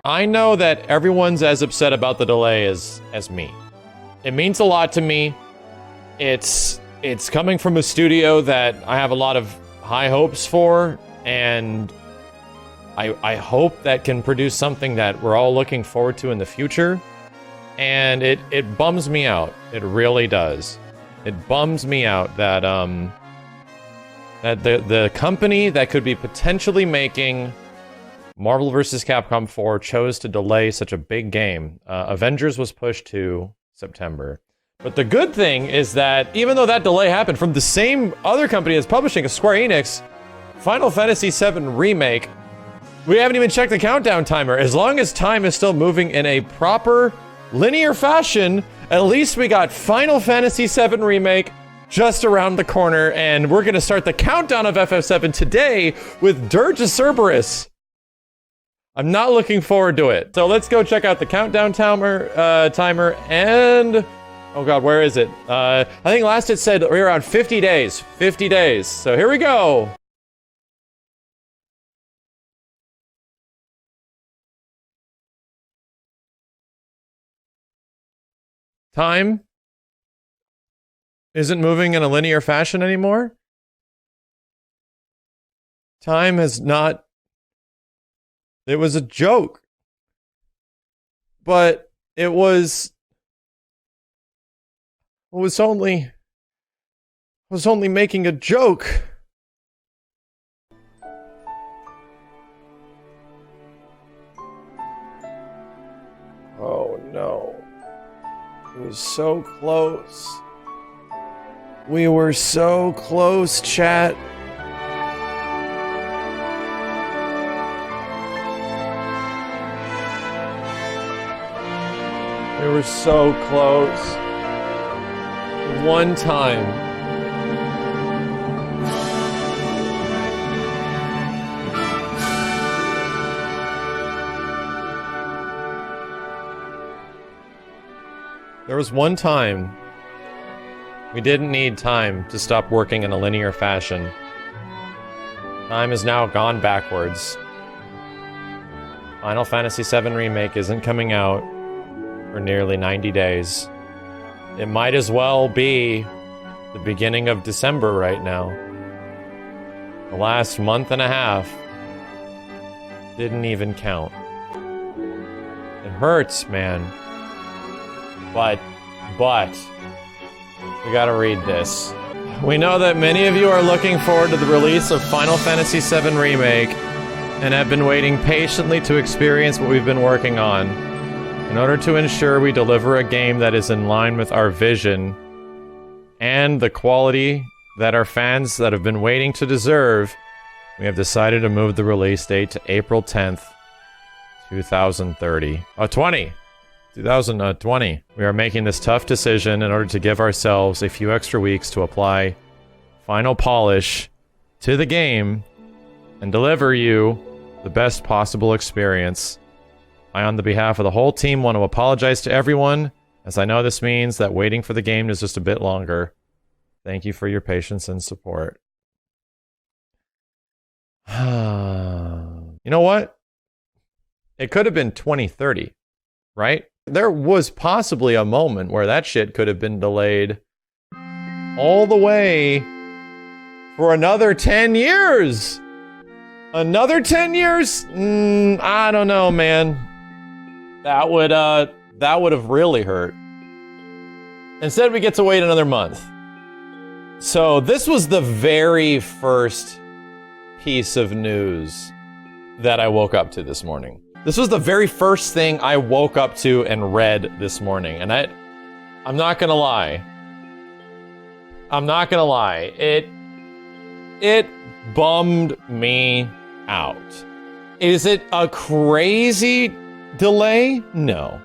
I know that everyone's as upset about the delay as me. It means a lot to me. It's coming from a studio that I have a lot of high hopes for, and I hope that can produce something that we're all looking forward to in the future. And it bums me out. It really does. It bums me out that that the company that could be potentially making Marvel vs. Capcom 4 chose to delay such a big game. Avengers was pushed to September. But the good thing is that even though that delay happened from the same other company that's publishing, a Square Enix, Final Fantasy VII Remake, we haven't even checked the countdown timer. As long as time is still moving in a proper, linear fashion, at least we got Final Fantasy VII Remake just around the corner, and we're gonna start the countdown of FF7 today with Dirge of Cerberus. I'm not looking forward to it. So let's go check out the countdown timer, and oh god, where is it? I think last it said we're around 50 days. 50 days. So here we go. Time isn't moving in a linear fashion anymore. Time has not. It was a joke. But it was only making a joke. Oh no. It was so close. We were so close, chat. We were so close. One time. There was one time we didn't need time to stop working in a linear fashion. Time has now gone backwards. Final Fantasy VII Remake isn't coming out for nearly 90 days. It might as well be the beginning of December right now. The last month and a half didn't even count. It hurts, man. But, we gotta read this. We know that many of you are looking forward to the release of Final Fantasy VII Remake and have been waiting patiently to experience what we've been working on. In order to ensure we deliver a game that is in line with our vision and the quality that our fans that have been waiting to deserve, we have decided to move the release date to April 10th, 2020. We are making this tough decision in order to give ourselves a few extra weeks to apply final polish to the game and deliver you the best possible experience. I, on the behalf of the whole team, want to apologize to everyone, as I know this means that waiting for the game is just a bit longer. Thank you for your patience and support. You know what? It could have been 2030, right? There was possibly a moment where that shit could have been delayed all the way for another 10 years. Another 10 years? I don't know, man. That would have really hurt. Instead, we get to wait another month. So this was the very first piece of news that I woke up to this morning. This was the very first thing I woke up to and read this morning. And I'm not gonna lie. It bummed me out. Is it a crazy delay? No.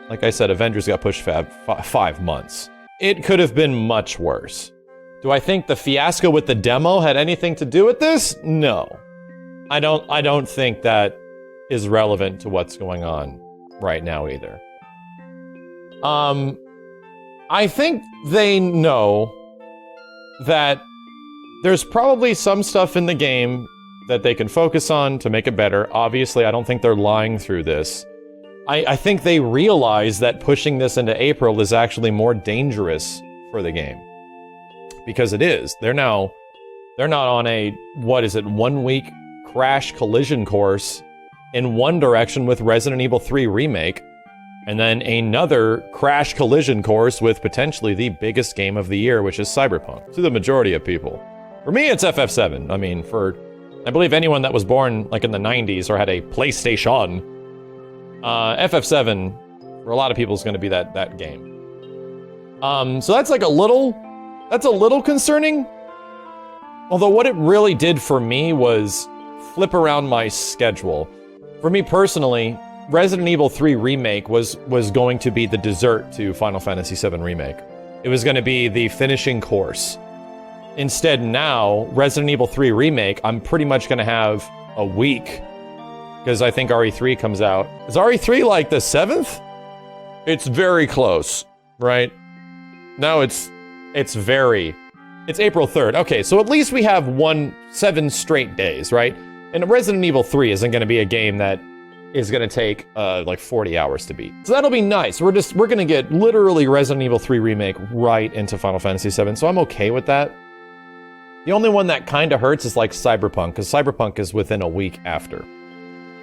Like I said, Avengers got pushed 5 months. It could have been much worse. Do I think the fiasco with the demo had anything to do with this? No. I don't think that is relevant to what's going on right now either. I think they know that there's probably some stuff in the game that they can focus on to make it better. Obviously, I don't think they're lying through this. I think they realize that pushing this into April is actually more dangerous for the game. Because it is. They're not on a, 1 week crash collision course in one direction with Resident Evil 3 Remake, and then another crash collision course with potentially the biggest game of the year, which is Cyberpunk, to the majority of people. For me, it's FF7. I mean, I believe anyone that was born like in the 90s or had a PlayStation, FF7, for a lot of people, is going to be that game. So that's like a little concerning. Although what it really did for me was flip around my schedule. For me personally, Resident Evil 3 Remake was going to be the dessert to Final Fantasy VII Remake. It was going to be the finishing course. Instead now, Resident Evil 3 Remake, I'm pretty much going to have a week, because I think RE3 comes out. Is RE3 like the 7th? It's very close, right? No, it's April 3rd. Okay, so at least we have 7 straight days, right? And Resident Evil 3 isn't going to be a game that is going to take like 40 hours to beat. So that'll be nice. We're going to get literally Resident Evil 3 Remake right into Final Fantasy VII, so I'm okay with that. The only one that kind of hurts is like Cyberpunk, because Cyberpunk is within a week after.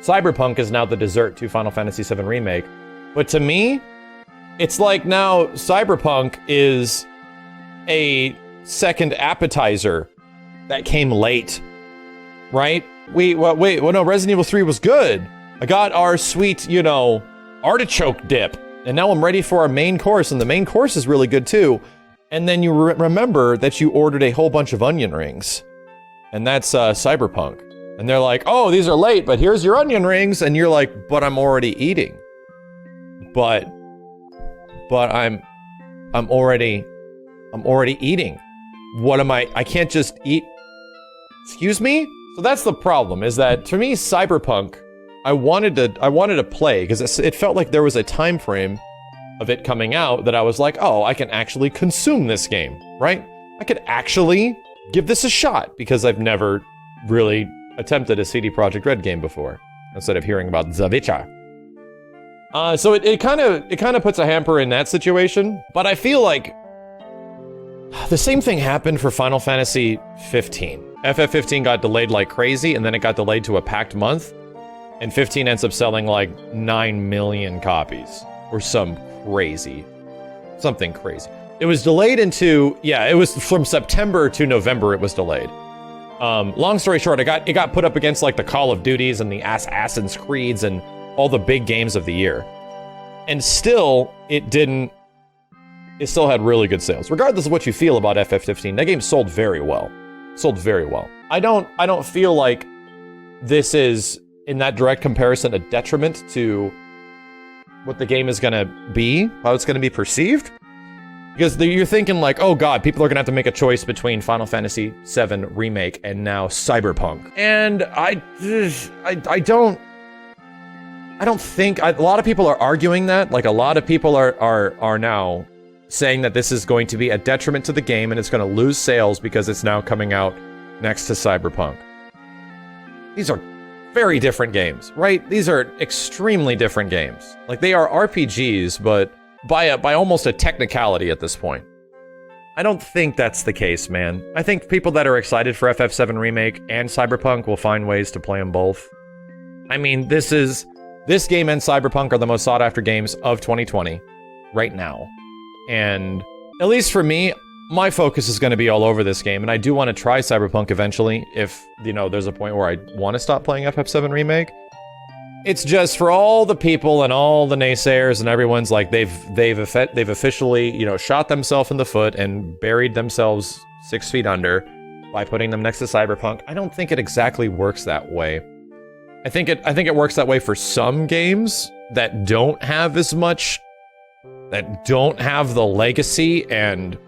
Cyberpunk is now the dessert to Final Fantasy VII Remake. But to me, it's like now Cyberpunk is a second appetizer that came late, right? No, Resident Evil 3 was good. I got our sweet, artichoke dip, and now I'm ready for our main course, and the main course is really good too. And then you remember that you ordered a whole bunch of onion rings, and that's Cyberpunk. And they're like, oh, these are late, but here's your onion rings, and you're like, but I'm already eating. But I'm already eating. What am I can't just eat. Excuse me? So that's the problem, is that to me, Cyberpunk, I wanted to play, because it felt like there was a time frame of it coming out that I was like, oh, I can actually consume this game, right? I could actually give this a shot, because I've never really attempted a CD Projekt Red game before, instead of hearing about The Witcher. So it kind of puts a hamper in that situation, but I feel like the same thing happened for Final Fantasy 15. FF15 got delayed like crazy, and then it got delayed to a packed month, and 15 ends up selling like 9 million copies, or something crazy. It was delayed it was from September to November it was delayed. Long story short, it got put up against like the Call of Duties and the Assassin's Creeds and all the big games of the year. And still, it still had really good sales. Regardless of what you feel about FF15, that game sold very well. I don't feel like this is, in that direct comparison, a detriment to what the game is gonna be, how it's gonna be perceived. Because you're thinking like, oh god, people are gonna have to make a choice between Final Fantasy VII Remake and now Cyberpunk. And I don't think, a lot of people are arguing that. Like, a lot of people are now saying that this is going to be a detriment to the game and it's going to lose sales because it's now coming out next to Cyberpunk. These are very different games, right? These are extremely different games. Like, they are RPGs, but by almost a technicality at this point. I don't think that's the case, man. I think people that are excited for FF7 Remake and Cyberpunk will find ways to play them both. I mean, this game and Cyberpunk are the most sought after games of 2020 right now. And at least for me, my focus is going to be all over this game, and I do want to try Cyberpunk eventually if, there's a point where I want to stop playing FF7 Remake. It's just for all the people and all the naysayers and everyone's like, they've officially, shot themselves in the foot and buried themselves 6 feet under by putting them next to Cyberpunk. I don't think it exactly works that way. I think it works that way for some games that don't have as much, that don't have the legacy and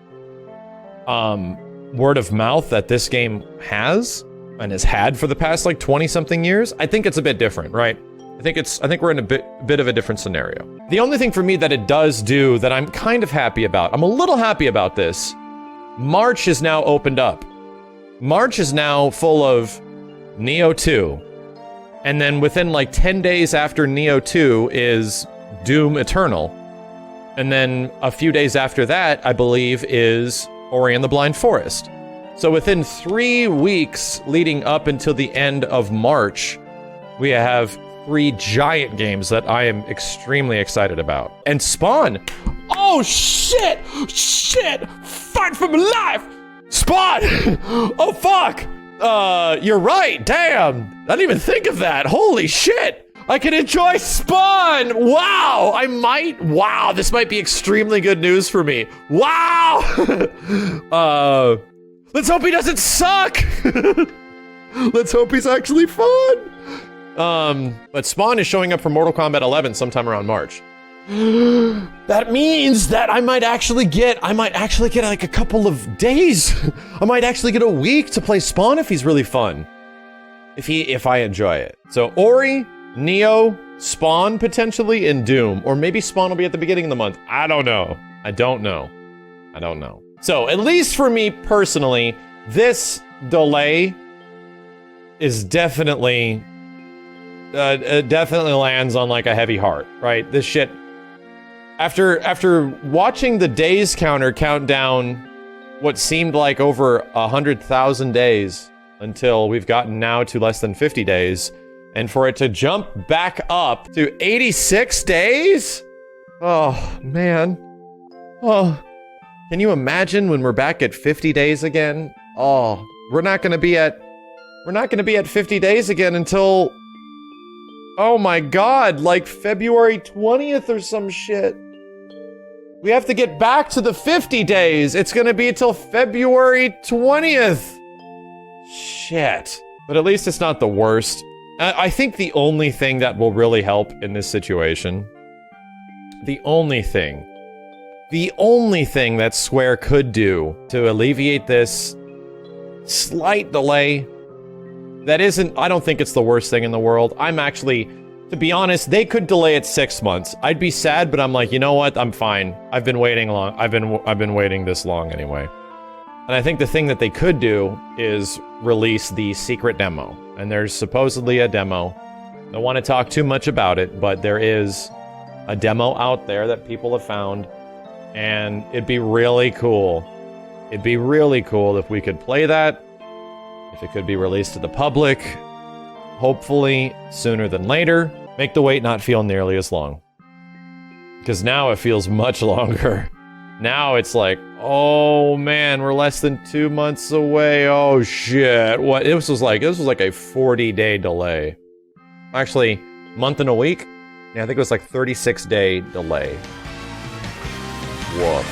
word of mouth that this game has and has had for the past like 20 something years. I think it's a bit different, right? I think we're in a bit of a different scenario. The only thing for me that it does do that I'm kind of happy about, I'm a little happy about this. March is now opened up. March is now full of Neo 2. And then within like 10 days after Neo 2 is Doom Eternal. And then a few days after that, I believe, is Ori and the Blind Forest. So within 3 weeks leading up until the end of March, we have 3 giant games that I am extremely excited about. And Spawn! Oh shit! Shit! Fight for my life! Spawn! Oh fuck! You're right, damn! I didn't even think of that, holy shit! I can enjoy Spawn! Wow! Wow, this might be extremely good news for me. Wow! Let's hope he doesn't suck! Let's hope he's actually fun! But Spawn is showing up for Mortal Kombat 11 sometime around March. That means that I might actually get like a couple of days. I might actually get a week to play Spawn if he's really fun. If I enjoy it. So Ori, Neo, Spawn potentially, and Doom. Or maybe Spawn will be at the beginning of the month. I don't know. So at least for me personally, this delay is definitely lands on like a heavy heart, right? This shit, after watching the days counter count down what seemed like over 100,000 days until we've gotten now to less than 50 days, and for it to jump back up to 86 days? Oh, man. Oh, can you imagine when we're back at 50 days again? Oh, we're not gonna be at 50 days again until, oh my god, like February 20th or some shit. We have to get back to the 50 days. It's gonna be until February 20th. Shit. But at least it's not the worst. I think the only thing that will really help in this situation, the only thing that Square could do to alleviate this slight delay, I don't think it's the worst thing in the world. I'm actually, to be honest, they could delay it 6 months. I'd be sad, but I'm like, you know what? I'm fine. I've been waiting long. I've been waiting this long anyway. And I think the thing that they could do is release the secret demo. And there's supposedly a demo. Don't want to talk too much about it, but there is a demo out there that people have found. And it'd be really cool. It'd be really cool if we could play that. If it could be released to the public, hopefully sooner than later. Make the wait not feel nearly as long. Because now it feels much longer. Now it's like, oh man, we're less than 2 months away. Oh shit. What? This was like a 40-day delay. Actually, month and a week? Yeah, I think it was like 36-day delay. Whoa.